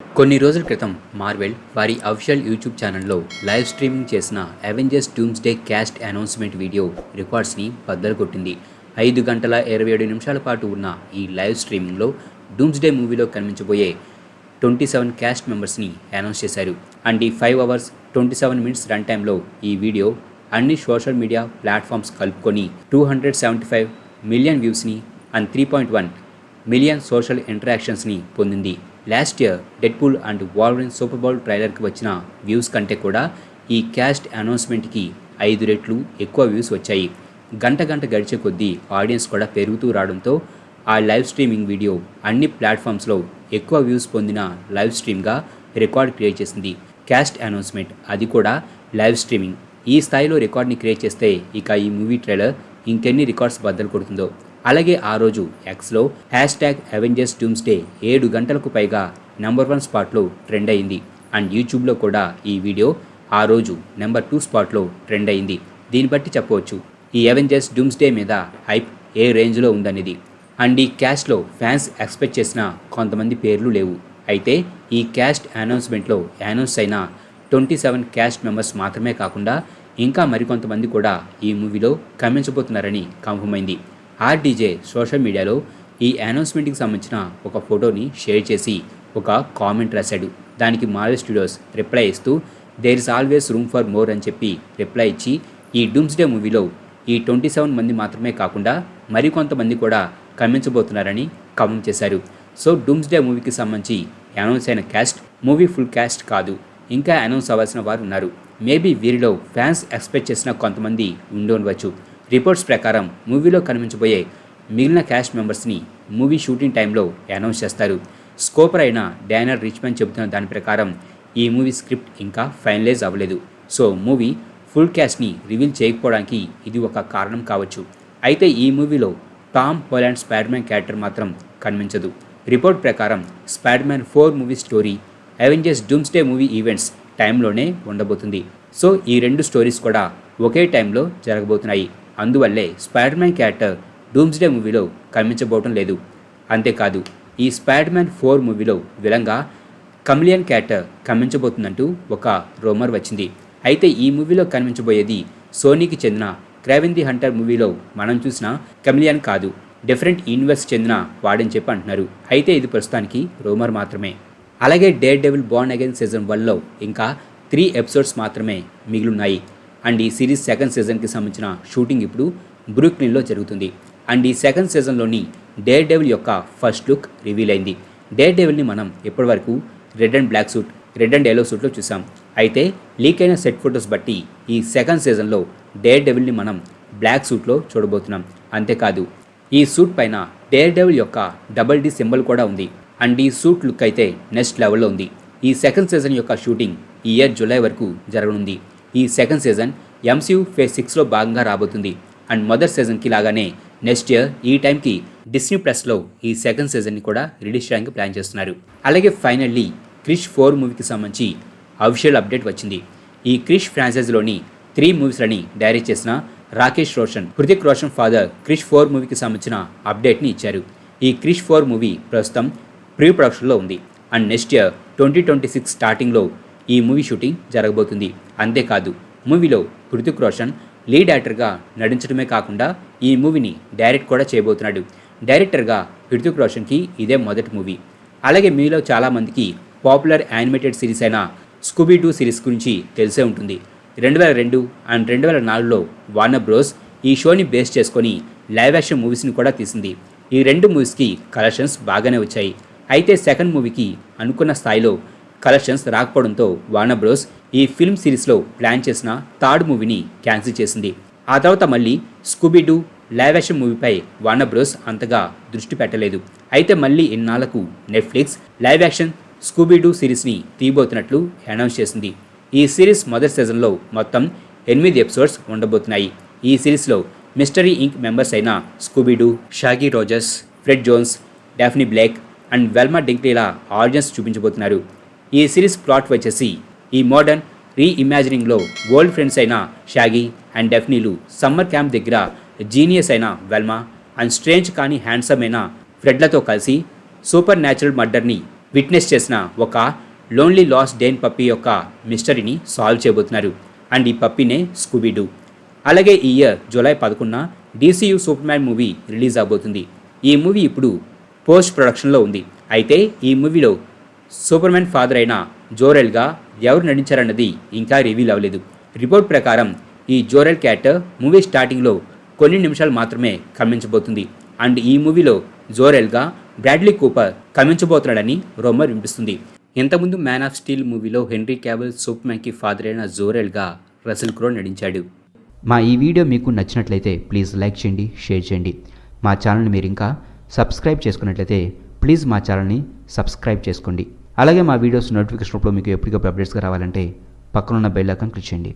కొన్ని రోజుల క్రితం మార్వెల్ వారి అఫీషియల్ యూట్యూబ్ ఛానల్లో లైవ్ స్ట్రీమింగ్ చేసిన Avengers Doomsday cast announcement video రికార్డ్స్ని బద్దలు కొట్టింది. 5 గంటల 27 నిమిషాల పాటు ఉన్న ఈ లైవ్ స్ట్రీమింగ్లో డూమ్స్డే మూవీలో కనిపించబోయే 27 క్యాస్ట్ మెంబర్స్ని అనౌన్స్ చేశారు. అండ్ ఈ 5 అవర్స్ 27 మినిట్స్ రన్ టైంలో ఈ వీడియో అన్ని సోషల్ మీడియా ప్లాట్ఫామ్స్ కలుపుకొని 275 మిలియన్ వ్యూస్ని అండ్ 3.1 మిలియన్ సోషల్ ఇంటరాక్షన్స్ని పొందింది. Last year Deadpool and Wolverine Super Bowl ట్రైలర్కి వచ్చిన వ్యూస్ కంటే కూడా ఈ క్యాస్ట్ అనౌన్స్మెంట్కి 5 రెట్లు ఎక్కువ వ్యూస్ వచ్చాయి. గంట గడిచే కొద్దీ ఆడియన్స్ కూడా పెరుగుతూ రావడంతో ఆ లైవ్ స్ట్రీమింగ్ వీడియో అన్ని ప్లాట్ఫామ్స్లో ఎక్కువ వ్యూస్ పొందిన లైవ్ స్ట్రీమ్గా రికార్డ్ క్రియేట్ చేసింది. క్యాస్ట్ అనౌన్స్మెంట్, అది కూడా లైవ్ స్ట్రీమింగ్. ఈ స్థాయిలో రికార్డ్ని క్రియేట్ చేస్తే ఇక ఈ మూవీ ట్రైలర్ ఇంకెన్ని రికార్డ్స్ బద్దలు కొడుతుందో. అలాగే ఆ రోజు ఎక్స్లో #అవెంజర్స్ డూమ్స్డే 7 గంటలకు పైగా నెంబర్ 1 స్పాట్లో ట్రెండ్ అయింది. అండ్ యూట్యూబ్లో కూడా ఈ వీడియో ఆ రోజు నెంబర్ 2 స్పాట్లో ట్రెండ్ అయింది. దీన్ని బట్టి చెప్పవచ్చు ఈ అవెంజర్స్ డూమ్స్డే మీద హైప్ ఏ రేంజ్లో ఉందనేది. అండ్ ఈ క్యాస్ట్లో ఫ్యాన్స్ ఎక్స్పెక్ట్ చేసిన కొంతమంది పేర్లు లేవు. అయితే ఈ క్యాస్ట్ అనౌన్స్మెంట్లో అనౌన్స్ అయిన 27 క్యాస్ట్ మెంబర్స్ మాత్రమే కాకుండా ఇంకా మరికొంతమంది కూడా ఈ మూవీలో కనిపించబోతున్నారని కన్ఫర్మ్ అయింది. ఆర్డీజే సోషల్ మీడియాలో ఈ అనౌన్స్మెంట్కి సంబంధించిన ఒక ఫోటోని షేర్ చేసి ఒక కామెంట్ రాశాడు. దానికి మార్వెల్ స్టూడియోస్ రిప్లై ఇస్తూ there is always room for more అని చెప్పి రిప్లై ఇచ్చి ఈ డూమ్స్డే మూవీలో ఈ 27 మంది మాత్రమే కాకుండా మరికొంతమంది కూడా కనిపించబోతున్నారని కామెంట్ చేశారు. సో డూమ్స్డే మూవీకి సంబంధించి అనౌన్స్ అయిన క్యాస్ట్ మూవీ ఫుల్ క్యాస్ట్ కాదు, ఇంకా అనౌన్స్ అవ్వాల్సిన వారు ఉన్నారు. మేబీ వీరిలో ఫ్యాన్స్ ఎక్స్పెక్ట్ చేసిన కొంతమంది ఉండవచ్చు. రిపోర్ట్స్ ప్రకారం మూవీలో కనిపించబోయే మిగిలిన క్యాస్ట్ మెంబర్స్ని మూవీ షూటింగ్ టైంలో అనౌన్స్ చేస్తారు. స్కోపర్ అయిన డానియల్ రిచ్మన్ చెబుతున్న దాని ప్రకారం ఈ మూవీ స్క్రిప్ట్ ఇంకా ఫైనలైజ్ అవ్వలేదు. సో మూవీ ఫుల్ క్యాస్ట్ని రివీల్ చేయకపోవడానికి ఇది ఒక కారణం కావచ్చు. అయితే ఈ మూవీలో టామ్ హాలండ్ స్పైడర్-మ్యాన్ క్యారెక్టర్ మాత్రం కనిపించదు. రిపోర్ట్ ప్రకారం spider-man 4 movie story Avengers doomsday movie events టైంలోనే ఉండబోతుంది. సో ఈ 2 స్టోరీస్ కూడా ఒకే టైంలో జరగబోతున్నాయి. అందువల్లే స్పైడర్-మ్యాన్ క్యారెక్టర్ డూమ్స్డే మూవీలో కనిపించబోవటం లేదు. అంతేకాదు ఈ స్పైడర్-మ్యాన్ 4 మూవీలో విలంగా కమిలియన్ క్యారెక్టర్ కనిపించబోతుందంటూ ఒక రూమర్ వచ్చింది. అయితే ఈ మూవీలో కనిపించబోయేది సోనీకి చెందిన క్రేవెన్ ది హంటర్ మూవీలో మనం చూసిన కమిలియన్ కాదు, డిఫరెంట్ యూనివర్స్ చెందిన వాడని చెప్పి అంటున్నారు. అయితే ఇది ప్రస్తుతానికి రూమర్ మాత్రమే. అలాగే Daredevil Born Again season 1లో ఇంకా 3 ఎపిసోడ్స్ మాత్రమే మిగిలిన్నాయి. అండ్ ఈ సిరీస్ సెకండ్ సీజన్కి సంబంధించిన షూటింగ్ ఇప్పుడు బ్రూక్లిన్లో జరుగుతుంది. అండ్ ఈ సెకండ్ సీజన్లోని డేర్ డెవిల్ యొక్క ఫస్ట్ లుక్ రివీల్ అయింది. డేర్ డెవిల్ని మనం ఇప్పటివరకు red and black suit, red and yellow సూట్లో చూసాం. అయితే లీక్ అయిన సెట్ ఫొటోస్ బట్టి ఈ సెకండ్ సీజన్లో డేర్ డెవిల్ని మనం బ్లాక్ సూట్లో చూడబోతున్నాం. అంతేకాదు ఈ సూట్ పైన డేర్ డెవిల్ యొక్క డబుల్ D సింబల్ కూడా ఉంది. అండ్ ఈ సూట్ లుక్ అయితే నెక్స్ట్ లెవెల్లో ఉంది. ఈ సెకండ్ సీజన్ యొక్క షూటింగ్ ఈ ఇయర్ జూలై వరకు జరగనుంది. ఈ సెకండ్ సీజన్ MCU ఫేజ్ 6లో భాగంగా రాబోతుంది. అండ్ మొదటి సీజన్కి లాగానే నెక్స్ట్ ఇయర్ ఈ టైంకి డిస్నీ ప్లస్లో ఈ సెకండ్ సీజన్ని కూడా రిలీజ్ చేయడానికి ప్లాన్ చేస్తున్నారు. అలాగే ఫైనల్లీ క్రిష్ 4 మూవీకి సంబంధించి అఫీషియల్ అప్డేట్ వచ్చింది. ఈ క్రిష్ ఫ్రాంచైజీలోని 3 మూవీస్లని డైరెక్ట్ చేసిన రాకేష్ రోషన్, హృతిక్ రోషన్ ఫాదర్ క్రిష్ 4 మూవీకి సంబంధించిన అప్డేట్ని ఇచ్చారు. ఈ క్రిష్ 4 మూవీ ప్రస్తుతం ప్రీ ప్రొడక్షన్లో ఉంది. అండ్ నెక్స్ట్ ఇయర్ 2026 స్టార్టింగ్లో ఈ మూవీ షూటింగ్ జరగబోతుంది. అంతేకాదు మూవీలో హృతిక్ రోషన్ లీడ్ యాక్టర్గా నటించడమే కాకుండా ఈ మూవీని డైరెక్ట్ కూడా చేయబోతున్నాడు. డైరెక్టర్గా హృతిక్ రోషన్కి ఇదే మొదటి మూవీ. అలాగే మీలో చాలామందికి పాపులర్ యానిమేటెడ్ సిరీస్ అయిన స్కూబీ-డూ సిరీస్ గురించి తెలిసే ఉంటుంది. 2002 అండ్ 2004లో వార్నర్ బ్రోస్ ఈ షోని బేస్ చేసుకొని లైవ్ యాక్షన్ మూవీస్ని కూడా తీసింది. ఈ 2 మూవీస్కి కలెక్షన్స్ బాగానే వచ్చాయి. అయితే సెకండ్ మూవీకి అనుకున్న స్థాయిలో కలెక్షన్స్ రాకపోవడంతో వార్నర్ బ్రోస్ ఈ ఫిల్మ్ సిరీస్లో ప్లాన్ చేసిన థర్డ్ మూవీని క్యాన్సిల్ చేసింది. ఆ తర్వాత మళ్ళీ స్కూబీ-డూ లైవ్ యాక్షన్ మూవీపై వార్నర్ బ్రోస్ అంతగా దృష్టి పెట్టలేదు. అయితే మళ్ళీ ఇన్నాళ్లకు నెట్ఫ్లిక్స్ లైవ్ యాక్షన్ స్కూబీ-డూ సిరీస్ని తీయబోతున్నట్లు అనౌన్స్ చేసింది. ఈ సిరీస్ మొదటి సీజన్లో మొత్తం 8 ఎపిసోడ్స్ ఉండబోతున్నాయి. ఈ సిరీస్లో మిస్టరీ ఇంక్ మెంబర్స్ అయిన Scooby-Doo, Shaggy Rogers, Fred Jones, Daphne Blake and Velma డింక్లీల ఆడియన్స్ చూపించబోతున్నారు. ఈ సిరీస్ ప్లాట్ వచ్చేసి ఈ మోడర్న్ రీఇమాజినింగ్లో ఓల్డ్ ఫ్రెండ్స్ అయిన షాగీ అండ్ డెఫ్నీలు సమ్మర్ క్యాంప్ దగ్గర జీనియస్ అయిన వెల్మా అండ్ స్ట్రేంజ్ కానీ హ్యాండ్సమ్ అయిన ఫ్రెడ్లతో కలిసి సూపర్ న్యాచురల్ మర్డర్ని విట్నెస్ చేసిన ఒక లోన్లీ లాస్ట్ డేన్ పప్పీ యొక్క మిస్టరీని సాల్వ్ చేయబోతున్నారు. అండ్ ఈ పప్పీనే స్కూబీడూ. అలాగే ఈ ఇయర్ జూలై 11న DCU Superman movie release అవబోతుంది. ఈ మూవీ ఇప్పుడు పోస్ట్ ప్రొడక్షన్లో ఉంది. అయితే ఈ మూవీలో సూపర్ మ్యాన్ ఫాదర్ అయిన జోరెల్గా ఎవరు నటించారన్నది ఇంకా రివీల్ అవ్వలేదు. రిపోర్ట్ ప్రకారం ఈ జోరెల్ క్యారెక్టర్ మూవీ స్టార్టింగ్లో కొన్ని నిమిషాలు మాత్రమే కనిపించబోతుంది. అండ్ ఈ మూవీలో జోరెల్గా బ్రాడ్లీ కూపర్ కనిపించబోతున్నాడని రూమర్ వినిపిస్తుంది. ఇంతకుముందు మ్యాన్ ఆఫ్ స్టీల్ మూవీలో హెన్రీ క్యావిల్ సూపర్ మ్యాన్కి ఫాదర్ అయిన జోరెల్గా రసెల్ క్రో నటించాడు. మా ఈ వీడియో మీకు నచ్చినట్లయితే ప్లీజ్ లైక్ చేయండి, షేర్ చేయండి. మా ఛానల్ని మీరు ఇంకా సబ్స్క్రైబ్ చేసుకున్నట్లయితే ప్లీజ్ మా ఛానల్ని సబ్స్క్రైబ్ చేసుకోండి. అలాగే మా వీడియోస్ నోటిఫికేషన్ రూపంలో మీకు ఎప్పటికప్పుడు అప్డేట్స్గా రావాలంటే పక్కనున్న బెల్ ఐకాన్ క్లిక్ చేయండి.